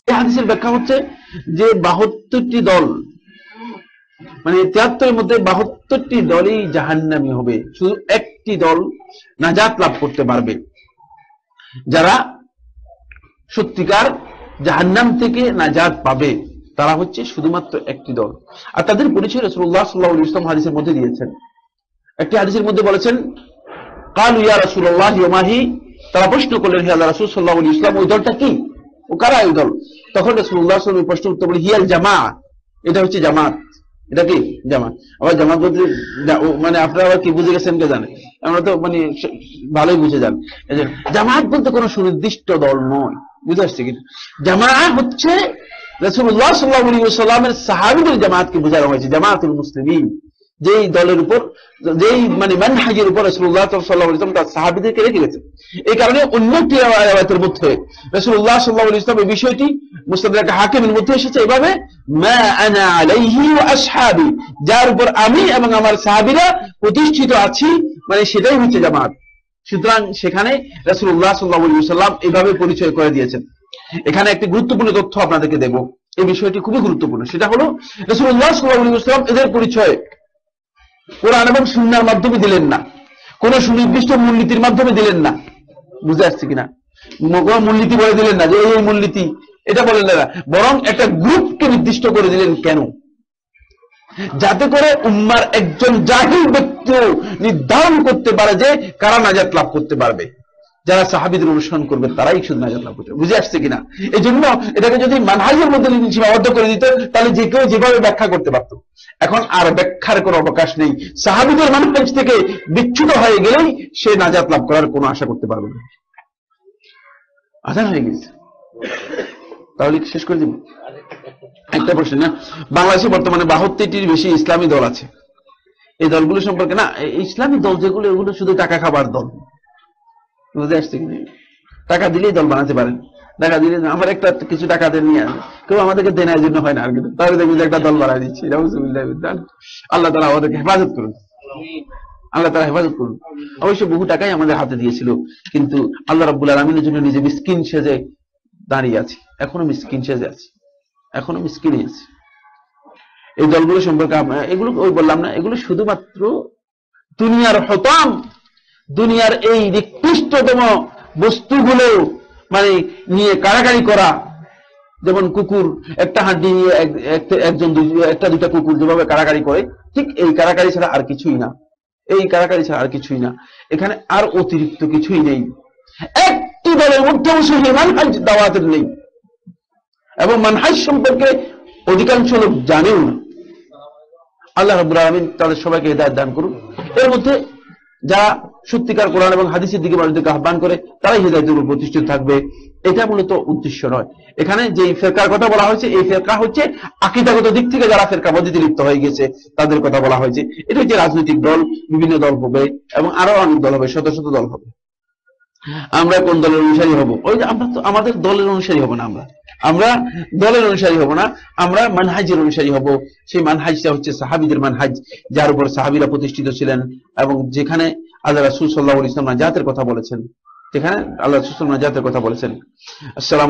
এই হাদিসের ব্যাখ্যা হচ্ছে যে 72টি দল, মানে 73-এর মধ্যে 72টি দলই জাহান্নামী হবে, শুধু একটি দল নাজাত লাভ করতে পারবে। যারা সত্যিকার জাহান্নাম থেকে নাজাত পাবে তারা হচ্ছে শুধুমাত্র একটি দল। আর তাদের পরিচয় রাসূলুল্লাহ সাল্লাল্লাহু আলাইহি ওয়াসাল্লাম হাদিসের মধ্যে দিয়েছেন। একটি হাদিসের মধ্যে বলেছেন, ক্বালু ইয়া রাসূলুল্লাহ ওয়া হি, তারা প্রশ্ন করলেন, হে আল্লাহর রাসূল সাল্লাল্লাহু আলাইহি ওয়াসাল্লাম, ওই দলটা কি, ও কারা ওই দল? তখন রাসূলুল্লাহ সাল্লাল্লাহু আলাইহি ওয়াসাল্লাম প্রশ্ন উত্তর বলে, হিয়াল জামাআহ, এটা হচ্ছে জামাত। এটা কি জামাত? আবার জামাত বলতে মানে আপনারা আবার কি বুঝে গেছেন কে জানে, আমরা তো মানে ভালোই বুঝে যান। জামাত বলতে কোনো সুনির্দিষ্ট দল নয়, বুঝে আসছে কি? জামাত হচ্ছে রাসূলুল্লাহ সাল্লাল্লাহু আলাইহি ওয়াসাল্লামের সাহাবীদের জামাতকে বোঝানো হয়েছে, জামাতুল মুসলিমিন। যেই দলের উপর, যেই মানে মানহাজের উপর রাসূলুল্লাহ সাল্লাল্লাহু আলাইহি ওয়াসাল্লাম তার সাহাবীদেরকে রেখে গেছেন। এই কারণে অন্য একটি riwayat-এর মধ্যে রাসূলুল্লাহ সাল্লাল্লাহু আলাইহি ওয়াসাল্লাম এই বিষয়টি মুসনাদ হাকিমের মধ্যে এসেছে এভাবে, মা আনা আলাইহি ওয়া আসহাবি, যার উপর আমি এবং আমার সাহাবীরা প্রতিষ্ঠিত আছি, মানে সেটাই হচ্ছে জামাত। সুতরাং সেখানে রাসূলুল্লাহ সাল্লাল্লাহু আলাইহি ওয়াসাল্লাম এভাবে পরিচয় করে দিয়েছেন। এখানে একটি গুরুত্বপূর্ণ তথ্য আপনাদেরকে দেব, এই বিষয়টি খুবই গুরুত্বপূর্ণ। সেটা হলো রাসূলুল্লাহ সাল্লাল্লাহু আলাইহি ওয়াসাল্লাম এদের পরিচয় কোরআন এবং সুন্নাহর মাধ্যমে দিলেন না, কোন সুনির্দিষ্ট মূলনীতির মাধ্যমে দিলেন না। বুঝে আসছে কিনা? কোন মূলনীতি বলে দিলেন না যে এই মূলনীতি, এটা বলেন না, বরং একটা গ্রুপকে নির্দিষ্ট করে দিলেন। কেন? যাতে করে উম্মার একজন জাহিল ব্যক্তি নির্ধারণ করতে পারে যে কারা নাজাত লাভ করতে পারবে। যারা সাহাবীদের অনুসরণ করবে তারাই শুধু নাজাত লাভ করবে। বুঝে আসছে কিনা? এই জন্য এটাকে যদি মানহাজের মধ্যে সীমাবদ্ধ করে দিত, তাহলে যে কেউ যেভাবে ব্যাখ্যা করতে পারত। এখন আর ব্যাখ্যার কোনো অবকাশ নেই। সাহাবীদের মানহাজ থেকে বিচ্যুত হয়ে গেলেই সে নাজাত লাভ করার কোনো আশা করতে পারবে না। আজান হয়ে গেছে, তাহলে শেষ করে দিব। একটা প্রশ্ন না, বাংলাদেশে বর্তমানে 72টির বেশি ইসলামী দল আছে। এই দলগুলো সম্পর্কে না, ইসলামী দল যেগুলো, এগুলো শুধু টাকা খাবার দল। বুঝে আসছে কিনা? টাকা দিলেই দল বানাতে পারেন। টাকা দিলে আমার একটা কিছু টাকা দেন নিয়ে আসে, কেউ আমাদেরকে দেনার জন্য হয় না, আর কিন্তু তাহলে দেখবেন একটা দল বানাই দিচ্ছি। আল্লাহ তাআলা আমাদেরকে হেফাজত করুন, আল্লাহ তাআলা হেফাজত করুন। অবশ্য বহু টাকাই আমাদের হাতে দিয়েছিল, কিন্তু আল্লাহ রাব্বুল আলামিনের জন্য নিজে মিসকিন সেজে দাঁড়িয়ে আছি, এখনো মিসকিন সেজে আছি, এখনো মিসকিনই আছে। এই দলগুলো সম্পর্কে এগুলো ওই বললাম না, এগুলো শুধুমাত্র দুনিয়ার হতাম, দুনিয়ার এই নিকৃষ্টতম বস্তুগুলো মানে নিয়ে কাড়াকাড়ি করা। যেমন কুকুর একটা হাড্ডি নিয়ে একজন একটা দুটা কুকুর যেভাবে কাড়াকাড়ি করে, ঠিক এই কাড়াকাড়ি ছাড়া আর কিছুই না, এই কাড়াকাড়ি ছাড়া আর কিছুই না। এখানে আর অতিরিক্ত কিছুই নেই। একটি দলের মধ্যে সেই মানহাজ দাওয়াতের নেই, এবং মানহাজ সম্পর্কে অধিকাংশ লোক জানেও না। আল্লাহ রাব্বুল আলামিন তাদের সবাইকে হিদায়াত দান করুন। এর মধ্যে যারা সত্যিকার কোরআন এবং হাদিসের দিকে মানুষদেরকে আহ্বান করে তারাই হিদায়াতের উপর প্রতিষ্ঠিত থাকবে, এটা মূলত উদ্দেশ্য নয়। এখানে যে ফেরকার কথা বলা হয়েছে, এই ফেরকা হচ্ছে আকীদাগত দিক থেকে যারা ফেরকাবাদীতে লিপ্ত হয়ে গেছে তাদের কথা বলা হয়েছে। এটা হচ্ছে রাজনৈতিক দল, বিভিন্ন দল হবে এবং আরো অনেক দল হবে, শত শত দল হবে। আমরা কোন দলের অনুসারী হব? ওই যে আমরা তো আমাদের দলের অনুসারী হব না, আমরা দলের অনুসারী হব না, আমরা মানহাজের অনুসারী হব। সেই মানহাজটা হচ্ছে সাহাবীদের মানহাজ, যার উপর সাহাবীরা প্রতিষ্ঠিত ছিলেন, এবং যেখানে আল্লাহ রাসূল সাল্লাল্লাহু আলাইহি ওয়াসাল্লাম নাজাতের কথা বলেছেন, যেখানে আল্লাহ রাসূল সাল্লাল্লাহু আলাইহি ওয়াসাল্লাম নাজাতের কথা বলেছেন। আসসালামু